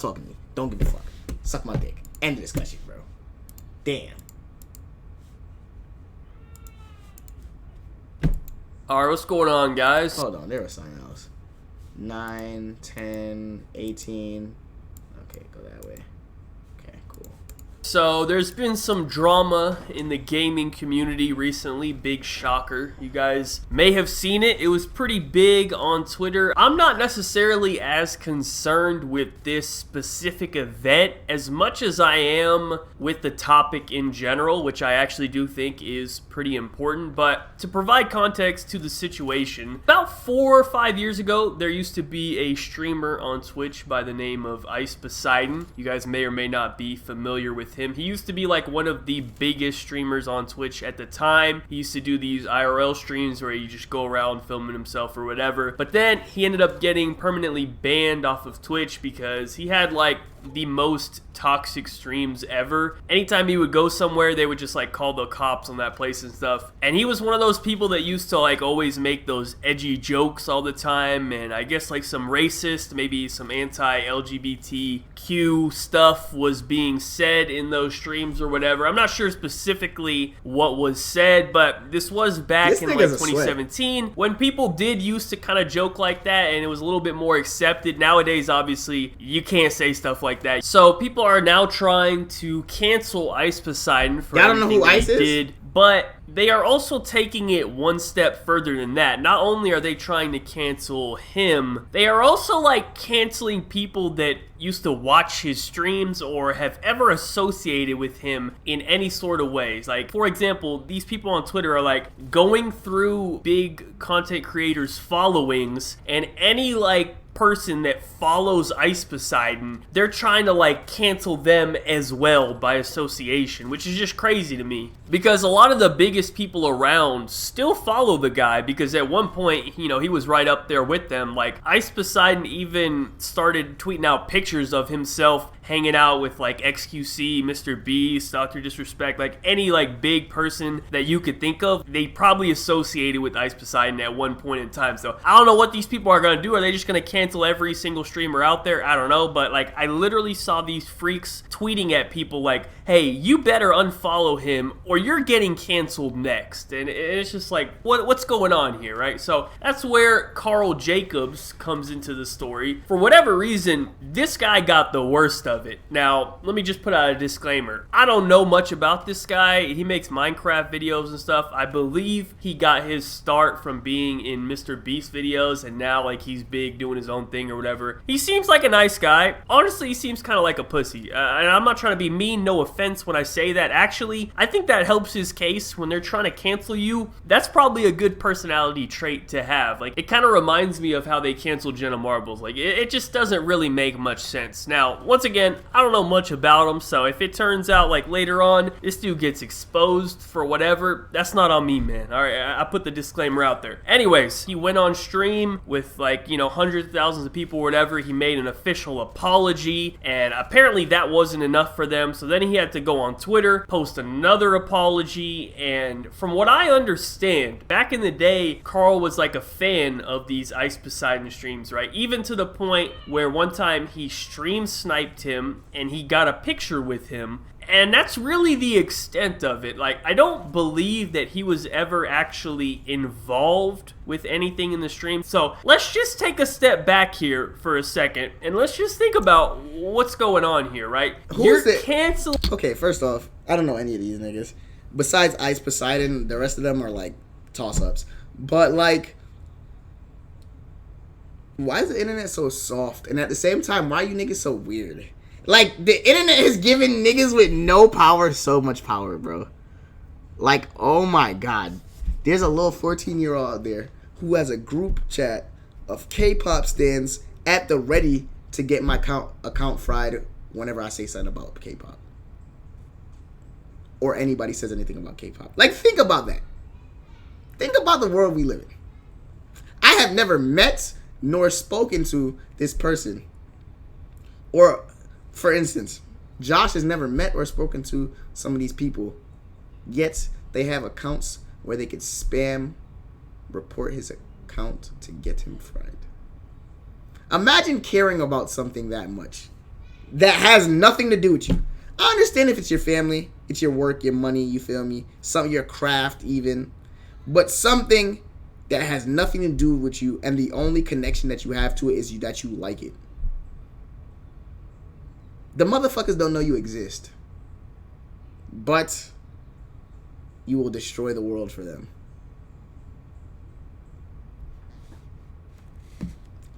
talking to me. Don't give a fuck. Suck my dick. End the discussion, bro. Damn. Alright, what's going on, guys? Hold on, there was something else. 9, 10, 18. Okay, go that way. Okay, cool. So, there's been some drama in the gaming community recently. Big shocker. You guys may have seen it. It was pretty big on Twitter. I'm not necessarily as concerned with this specific event as much as I am with the topic in general, which I actually do think is pretty important. But to provide context to the situation, about 4 or 5 years ago, there used to be a streamer on Twitch by the name of Ice Poseidon. You guys may or may not be familiar with him. He used to be like one of the biggest streamers on Twitch at the time. He used to do these IRL streams where he just go around filming himself or whatever. But then he ended up getting permanently banned off of Twitch because he had like the most toxic streams ever. Anytime he would go somewhere, they would just like call the cops on that place and stuff. And he was one of those people that used to like always make those edgy jokes all the time, and I guess like some racist, maybe some anti-LGBTQ stuff was being said in those streams or whatever. I'm not sure specifically what was said, but this was back in like 2017 when people did used to kind of joke like that and it was a little bit more accepted. Nowadays, obviously, you can't say stuff like that. So people are now trying to cancel Ice Poseidon for everything that he did, but they are also taking it one step further than that. Not only are they trying to cancel him, they are also like canceling people that used to watch his streams or have ever associated with him in any sort of ways. Like, for example, these people on Twitter are like going through big content creators' followings, and any like person that follows Ice Poseidon, they're trying to like cancel them as well by association, which is just crazy to me because a lot of the biggest people around still follow the guy because at one point, you know, he was right up there with them. Like Ice Poseidon even started tweeting out pictures of himself hanging out with like XQC, Mr. Beast, Dr. Disrespect, like any like big person that you could think of, they probably associated with Ice Poseidon at one point in time. So I don't know what these people are going to do. Are they just going to cancel every single streamer out there? I don't know, but like I literally saw these freaks tweeting at people like, hey, you better unfollow him or you're getting canceled next. And it's just like, what's going on here, right? So that's where Carl Jacobs comes into the story. For whatever reason, this guy got the worst of it. Now, let me just put out a disclaimer. I don't know much about this guy. He makes Minecraft videos and stuff. I believe he got his start from being in Mr. Beast videos, and now like he's big doing his own thing or whatever. He seems like a nice guy. Honestly, he seems kind of like a pussy. And I'm not trying to be mean, no offense when I say that. Actually, I think that helps his case when they're trying to cancel you. That's probably a good personality trait to have. Like, it kind of reminds me of how they canceled Jenna Marbles. Like, it just doesn't really make much sense. Now, once again, I don't know much about him, so if it turns out like later on this dude gets exposed for whatever, that's not on me, man. Alright, I put the disclaimer out there. Anyways, he went on stream with like, you know, hundreds of thousands of people or whatever. He made an official apology, and apparently that wasn't enough for them, so then he had to go on Twitter, post another apology. And from what I understand, back in the day, Carl was like a fan of these Ice Poseidon streams, right? Even to the point where one time he stream sniped him and he got a picture with him, and that's really the extent of it. Like, I don't believe that he was ever actually involved with anything in the stream. So let's just take a step back here for a second and let's just think about what's going on here, right? You're canceled. Okay, first off, I don't know any of these niggas besides Ice Poseidon. The rest of them are like toss-ups. But like, why is the internet so soft? And at the same time, why are you niggas so weird? Like, the internet has given niggas with no power so much power, bro. Like, oh my god. There's a little 14-year-old out there who has a group chat of K-pop stans at the ready to get my account fried whenever I say something about K-pop. Or anybody says anything about K-pop. Like, think about that. Think about the world we live in. I have never met nor spoken to this person. Or, for instance, Josh has never met or spoken to some of these people. Yet, they have accounts where they could spam report his account to get him fried. Imagine caring about something that much that has nothing to do with you. I understand if it's your family, it's your work, your money, you feel me? Your craft even. But something that has nothing to do with you and the only connection that you have to it is that you like it. The motherfuckers don't know you exist. But you will destroy the world for them.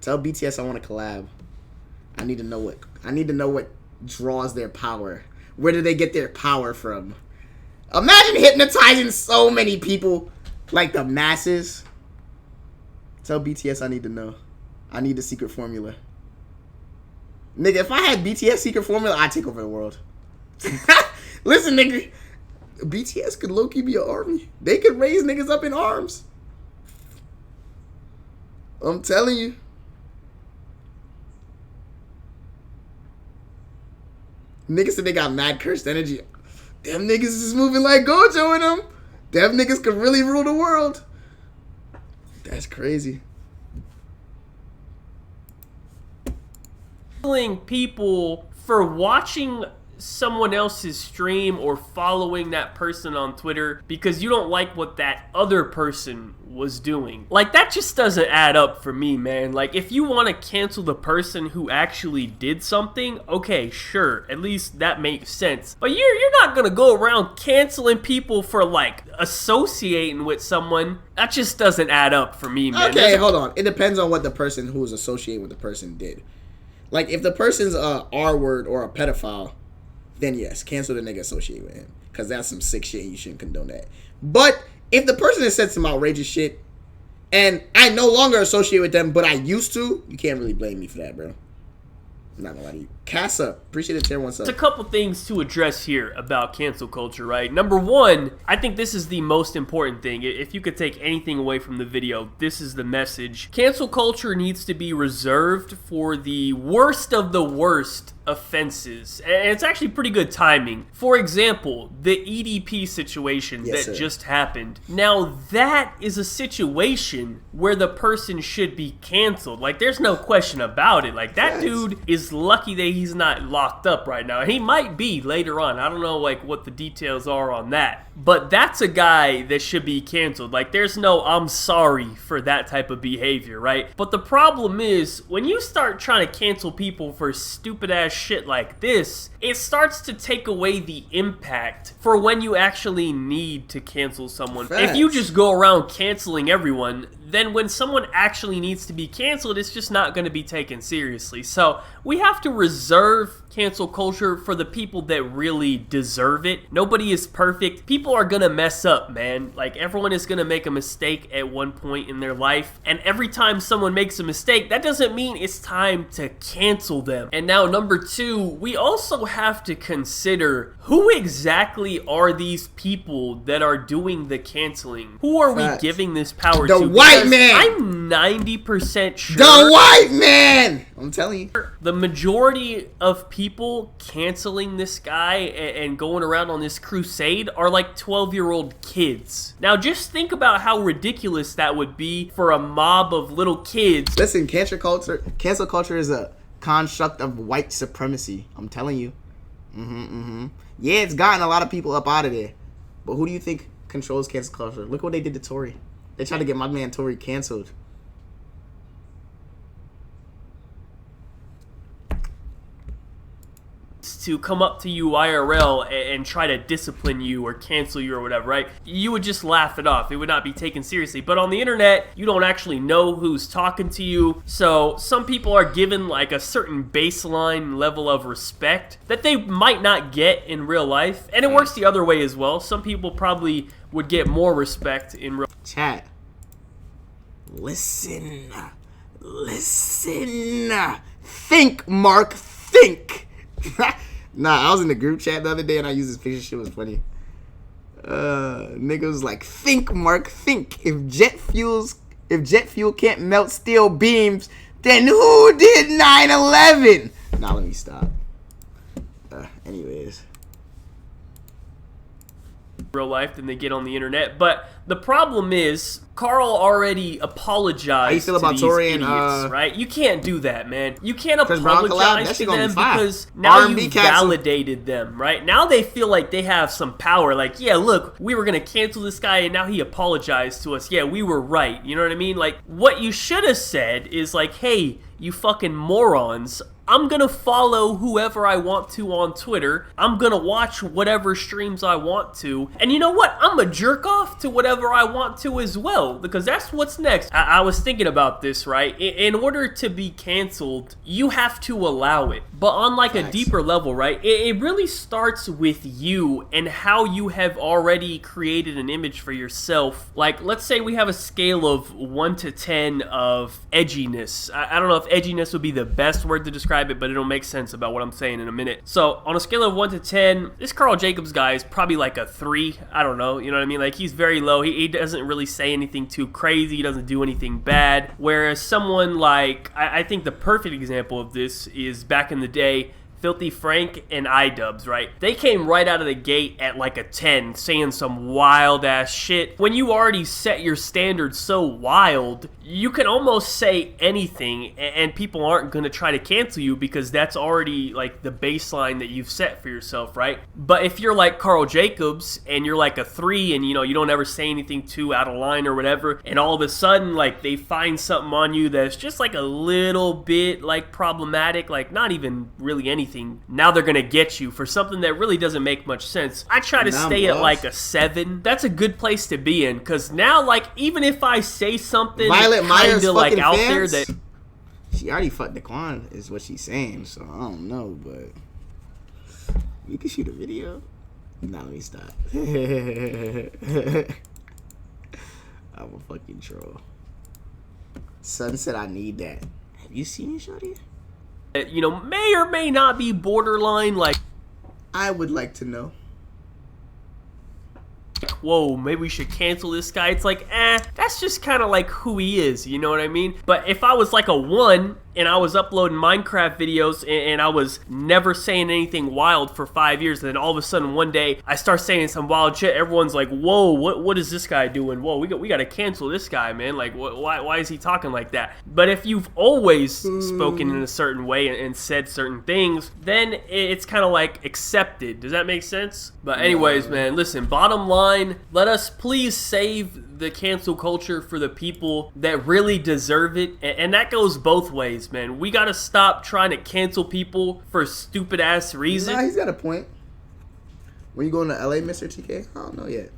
Tell BTS I want to collab. I need to know what draws their power. Where do they get their power from? Imagine hypnotizing so many people, like the masses. Tell BTS I need to know. I need the secret formula. Nigga, if I had BTS secret formula, I'd take over the world. Listen, nigga. BTS could low-key be an army. They could raise niggas up in arms. I'm telling you. Niggas said they got mad cursed energy. Them niggas is moving like Gojo in them. Them niggas could really rule the world. That's crazy. People for watching someone else's stream or following that person on Twitter because you don't like what that other person was doing. Like, that just doesn't add up for me, man. Like, if you want to cancel the person who actually did something, okay, sure, at least that makes sense. But you're not gonna go around canceling people for, like, associating with someone. That just doesn't add up for me, man. Okay, hold on. It depends on what the person who was associating with the person did. Like, if the person's a R-word or a pedophile, then yes, cancel the nigga associated with him. Because that's some sick shit and you shouldn't condone that. But if the person has said some outrageous shit and I no longer associate with them, but I used to, you can't really blame me for that, bro. I'm not gonna lie to you. Casa, appreciate it. Tear one sub. There's a couple things to address here about cancel culture, right? Number one, I think this is the most important thing. If you could take anything away from the video, this is the message. Cancel culture needs to be reserved for the worst of the worst offenses, and it's actually pretty good timing. For example, the EDP situation just happened. Now that is a situation where the person should be canceled. Like, there's no question about it. Like, that dude is lucky that he's not locked up right now. He might be later on. I don't know like what the details are on that, but that's a guy that should be canceled. Like, there's no I'm sorry for that type of behavior, right? But the problem is when you start trying to cancel people for stupid ass shit like this, it starts to take away the impact for when you actually need to cancel someone. Facts. If you just go around canceling everyone, then when someone actually needs to be canceled, it's just not going to be taken seriously. So we have to reserve cancel culture for the people that really deserve it. Nobody is perfect. People are going to mess up, man. Like, everyone is going to make a mistake at one point in their life. And every time someone makes a mistake, that doesn't mean it's time to cancel them. And now, number two, we also have to consider who exactly are these people that are doing the canceling? Who are we giving this power to? The white man! I'm 90% sure. The white man! I'm telling you. The majority of people canceling this guy and going around on this crusade are like 12-year-old kids. Now just think about how ridiculous that would be for a mob of little kids. Listen, cancel culture is a construct of white supremacy. I'm telling you. Yeah, it's gotten a lot of people up out of there. But who do you think controls cancel culture? Look what they did to Tory. They tried to get my man Tory canceled. To come up to you IRL and try to discipline you or cancel you or whatever, right? You would just laugh it off. It would not be taken seriously. But on the internet, you don't actually know who's talking to you. So some people are given like a certain baseline level of respect that they might not get in real life. And it works the other way as well. Some people probably would get more respect in real chat. Listen. Think, Mark, think. Nah, I was in the group chat the other day and I used this picture. Shit was funny. Nigga was like, think, Mark, think. If jet fuel can't melt steel beams, then who did 9/11? Nah, let me stop. Anyways. real life than they get on the internet. But the problem is, Carl already apologized. How you feel about Tory and right? You can't do that, man. You can't apologize to them because now you validated them, right? Now they feel like they have some power. Like, yeah, look, we were gonna cancel this guy, and now he apologized to us. Yeah, we were right. You know what I mean? Like, what you should have said is like, hey, you fucking morons, I'm gonna follow whoever I want to on Twitter. I'm gonna watch whatever streams I want to. And you know what? I'm gonna jerk off to whatever I want to as well, because that's what's next. I was thinking about this, right? In order to be canceled, you have to allow it. But on like a deeper level, right? It really starts with you and how you have already created an image for yourself. Like, let's say we have a scale of 1 to 10 of edginess. I don't know if edginess would be the best word to describe it, but it'll make sense about what I'm saying in a minute. So on a scale of 1 to 10, this Karl Jacobs guy is probably like a 3. I don't know, you know what I mean? Like, he's very low. He doesn't really say anything too crazy. He doesn't do anything bad. Whereas someone like, I think the perfect example of this is back in the day, Filthy Frank and iDubbbz, right? They came right out of the gate at like a 10, saying some wild ass shit. When you already set your standards so wild, you can almost say anything and people aren't gonna try to cancel you because that's already like the baseline that you've set for yourself, right? But if you're like Karl Jacobs and you're like a 3 and you know you don't ever say anything too out of line or whatever, and all of a sudden like they find something on you that's just like a little bit like problematic, like not even really anything, now they're gonna get you for something that really doesn't make much sense. I try to stay at like a 7. That's a good place to be in, because now like even if I say something kind of like out there that she already fucked Daquan is what she's saying, so I don't know, but you can shoot a video. Nah, let me stop. I'm a fucking troll. Son said I need that. Have you seen it, shorty? You know, may or may not be borderline, like, I would like to know. Whoa, maybe we should cancel this guy. It's like, that's just kind of like who he is, you know what I mean? But if I was like a 1 and I was uploading Minecraft videos and I was never saying anything wild for 5 years, and then all of a sudden one day I start saying some wild shit, everyone's like, whoa, what is this guy doing? Whoa, we got to cancel this guy, man. Like, why is he talking like that? But if you've always spoken in a certain way and said certain things, then it's kind of like accepted. Does that make sense? But anyways, man, listen, bottom line, let us please save the cancel culture for the people that really deserve it, and that goes both ways, man. We gotta stop trying to cancel people for stupid ass reasons. Nah, he's got a point. When you going to LA, Mr. TK? I don't know yet.